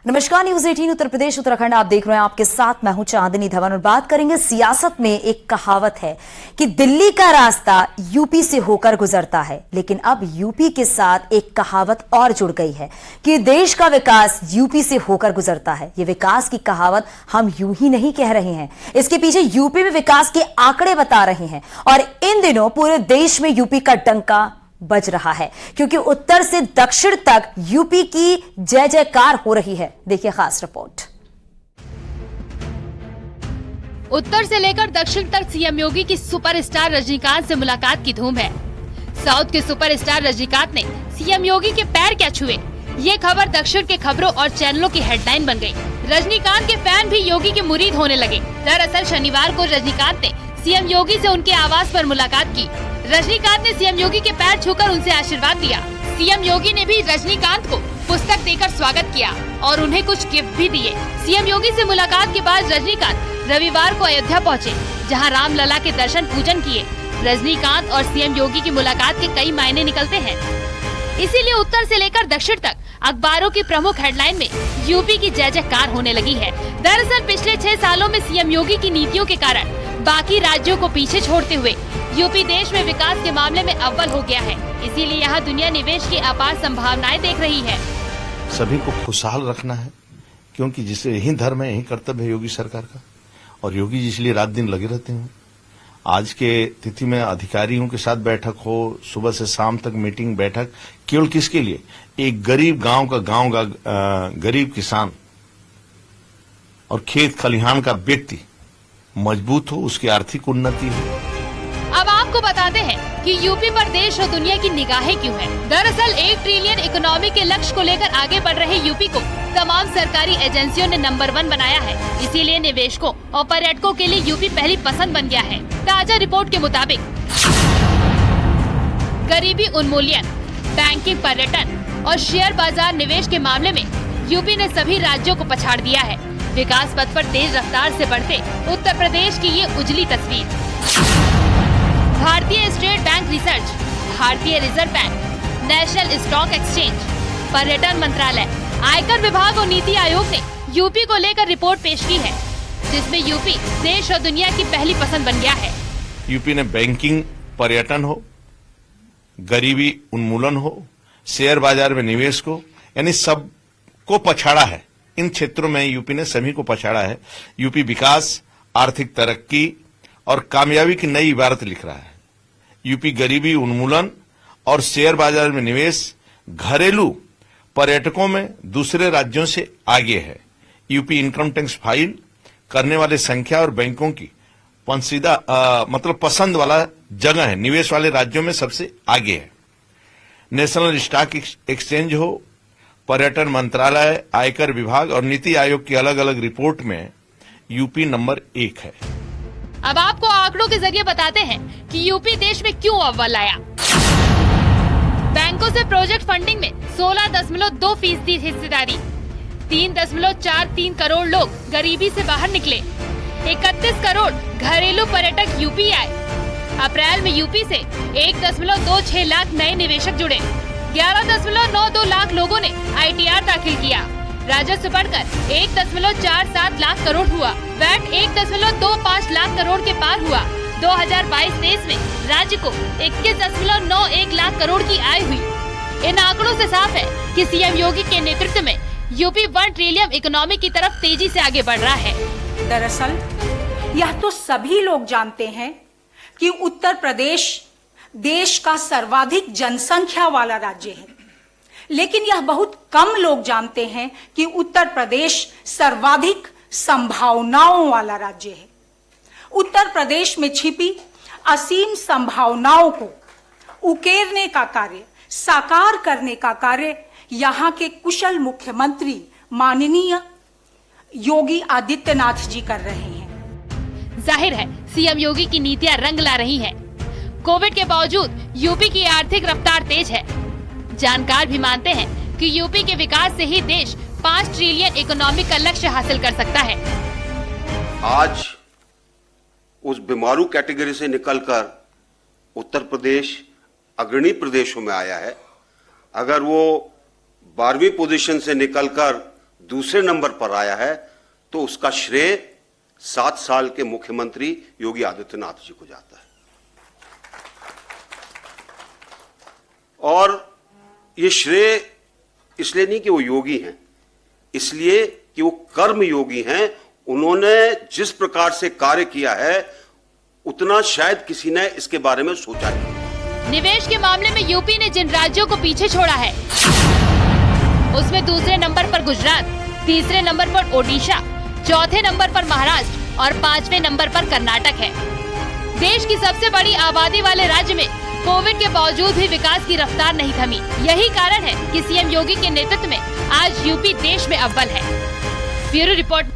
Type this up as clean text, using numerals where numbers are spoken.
नमस्कार, न्यूज 18 उत्तर प्रदेश उत्तराखंड आप देख रहे हैं। आपके साथ मैं हूं चांदनी धवन और बात करेंगे सियासत में। एक कहावत है कि दिल्ली का रास्ता यूपी से होकर गुजरता है, लेकिन अब यूपी के साथ एक कहावत और जुड़ गई है कि देश का विकास यूपी से होकर गुजरता है। ये विकास की कहावत हम यूं ही नहीं कह रहे हैं, इसके पीछे यूपी में विकास के आंकड़े बता रहे हैं और इन दिनों पूरे देश में यूपी का डंका बज रहा है, क्योंकि उत्तर से दक्षिण तक यूपी की जय जयकार हो रही है। देखिए खास रिपोर्ट। उत्तर से लेकर दक्षिण तक सीएम योगी की सुपरस्टार रजनीकांत से मुलाकात की धूम है। साउथ के सुपरस्टार रजनीकांत ने सीएम योगी के पैर क्या छुए, ये खबर दक्षिण के खबरों और चैनलों की हेडलाइन बन गई। रजनीकांत के फैन भी योगी के मुरीद होने लगे। दरअसल शनिवार को रजनीकांत ने सीएम योगी से उनके आवास पर मुलाकात की। रजनीकांत ने सीएम योगी के पैर छूकर उनसे आशीर्वाद लिया। सीएम योगी ने भी रजनीकांत को पुस्तक देकर स्वागत किया और उन्हें कुछ गिफ्ट भी दिए। सीएम योगी से मुलाकात के बाद रजनीकांत रविवार को अयोध्या पहुंचे, जहां रामलला के दर्शन पूजन किए। रजनीकांत और सीएम योगी की मुलाकात के कई मायने निकलते हैं, इसीलिए उत्तर से लेकर दक्षिण तक अखबारों की प्रमुख हेडलाइन में यूपी की जय जयकार होने लगी है। दरअसल पिछले 6 सालों में सीएम योगी की नीतियों के कारण बाकी राज्यों को पीछे छोड़ते हुए यूपी देश में विकास के मामले में अव्वल हो गया है। इसीलिए यहाँ दुनिया निवेश की अपार संभावनाएं देख रही है। सभी को खुशहाल रखना है, क्योंकि जिसे यही धर्म है, यही कर्तव्य है योगी सरकार का, और योगी जी इसलिए रात दिन लगे रहते हैं। आज के तिथि में अधिकारियों के साथ बैठक हो, सुबह से शाम तक मीटिंग बैठक, केवल किसके लिए? एक गरीब गांव का गरीब किसान और खेत खलिहान का व्यक्ति मजबूत हो, उसकी आर्थिक उन्नति हो। अब आपको बताते हैं कि यूपी पर देश और दुनिया की निगाहें क्यों हैं। दरअसल 1 ट्रिलियन इकोनॉमी के लक्ष्य को लेकर आगे बढ़ रहे यूपी को तमाम सरकारी एजेंसियों ने नंबर 1 बनाया है। इसीलिए निवेशकों और पर्यटकों के लिए यूपी पहली पसंद बन गया है। ताजा रिपोर्ट के मुताबिक गरीबी उन्मूलन, बैंकिंग, पर्यटन और शेयर बाजार निवेश के मामले में यूपी ने सभी राज्यों को पछाड़ दिया है। विकास पथ पर तेज रफ्तार से बढ़ते उत्तर प्रदेश की ये उजली तस्वीर। भारतीय स्टेट बैंक रिसर्च, भारतीय reserve bank, national stock exchange, पर्यटन मंत्रालय, आयकर विभाग और नीति आयोग ने यूपी को लेकर रिपोर्ट पेश की है, जिसमें यूपी देश और दुनिया की पहली पसंद बन गया है। यूपी ने बैंकिंग, पर्यटन हो, गरीबी उन्मूलन हो, शेयर बाजार में निवेश को, यानी सब को पछाड़ा है। इन क्षेत्रों में यूपी ने सभी को पछाड़ा है। यूपी विकास, आर्थिक तरक्की और कामयाबी की नई इबारत लिख रहा है। यूपी गरीबी उन्मूलन और शेयर बाजार में निवेश, घरेलू पर्यटकों में दूसरे राज्यों से आगे है। यूपी इनकम टैक्स फाइल करने वाले संख्या और बैंकों की पसंद वाला जगह है, निवेश वाले राज्यों में सबसे आगे है। नेशनल स्टॉक एक्सचेंज हो, पर्यटन मंत्रालय, आयकर विभाग और नीति आयोग की अलग अलग रिपोर्ट में यूपी नंबर 1 है। अब आपको आंकड़ों के जरिए बताते हैं कि यूपी देश में क्यों अव्वल आया। बैंकों से प्रोजेक्ट फंडिंग में 16.2% हिस्सेदारी, 3.43 करोड़ लोग गरीबी से बाहर निकले, 31 करोड़ घरेलू पर्यटक यूपी आए। अप्रैल में यूपी से 1.26 लाख नए निवेशक जुड़े, 11.92 लाख लोगों ने ITR दाखिल किया, राजस्व बढ़कर 1.47 लाख करोड़ हुआ, वैट 1.25 लाख करोड़ के पार हुआ। 2022-23 में राज्य को 21.91 लाख करोड़ की आय हुई। इन आंकड़ों से साफ है कि सीएम योगी के नेतृत्व में यूपी 1 ट्रिलियन इकोनॉमी की तरफ तेजी से आगे बढ़ रहा है। दरअसल यह तो सभी लोग जानते हैं कि उत्तर प्रदेश देश का सर्वाधिक जनसंख्या वाला राज्य है, लेकिन यह बहुत कम लोग जानते हैं कि उत्तर प्रदेश सर्वाधिक संभावनाओं वाला राज्य है। उत्तर प्रदेश में छिपी असीम संभावनाओं को उकेरने का कार्य, साकार करने का कार्य यहाँ के कुशल मुख्यमंत्री माननीय योगी आदित्यनाथ जी कर रहे हैं। जाहिर है सीएम योगी की नीतियां रंग ला रही हैं। कोविड के बावजूद यूपी की आर्थिक रफ्तार तेज है। जानकार भी मानते हैं कि यूपी के विकास से ही देश 5 ट्रिलियन इकोनॉमी का लक्ष्य हासिल कर सकता है। आज उस बीमारू कैटेगरी से निकलकर उत्तर प्रदेश अग्रणी प्रदेशों में आया है। अगर वो 12वीं पोजीशन से निकलकर दूसरे नंबर पर आया है तो उसका श्रेय 7 साल के मुख्यमंत्री योगी आदित्यनाथ जी को जाता है। और ये श्रेय इसलिए नहीं कि वो योगी हैं, इसलिए कि वो कर्म योगी हैं। उन्होंने जिस प्रकार से कार्य किया है उतना शायद किसी ने इसके बारे में सोचा नहीं। निवेश के मामले में यूपी ने जिन राज्यों को पीछे छोड़ा है उसमें दूसरे नंबर पर गुजरात, तीसरे नंबर पर ओडिशा, चौथे नंबर पर महाराष्ट्र और 5वें नंबर पर कर्नाटक है। देश की सबसे बड़ी आबादी वाले राज्य में कोविड के बावजूद भी विकास की रफ्तार नहीं थमी। यही कारण है कि सीएम योगी के नेतृत्व में आज यूपी देश में अव्वल है। Bureau report.